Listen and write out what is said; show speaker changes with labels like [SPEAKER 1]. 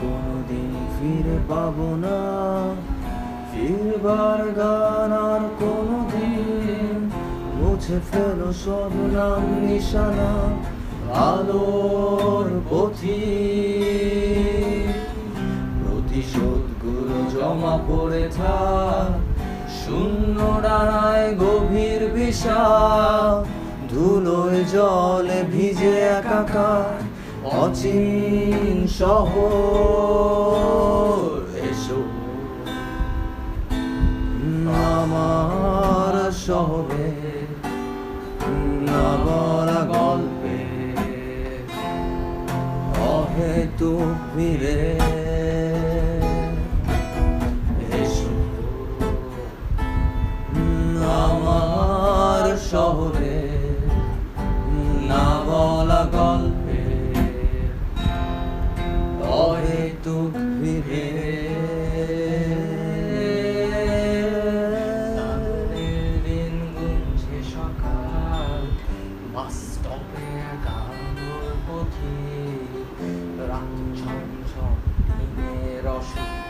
[SPEAKER 1] কোনোদিন ফিরে পাবো না, ফিরবার গান আর কোনোদিন। মুছে ফেলো সব নাম নিশানা, আলোর পথিক। প্রতিশোধগুলো জমা পড়ে থাক শূন্য ডানায় গভীর বিষাদ। ধুলোয় জলে ভিজে একাকার অচিন শহর। এসো আমার শহরে, না বলা গল্পে অহেতুক ভিড়ে। এসো আমার শহরে, না বলা গল্পে অহেতুক ভিড়ে। দিন গুনছে সকাল, বাস স্টপে গানোর পথিক। রাত ঝমঝম দিনের অসুখ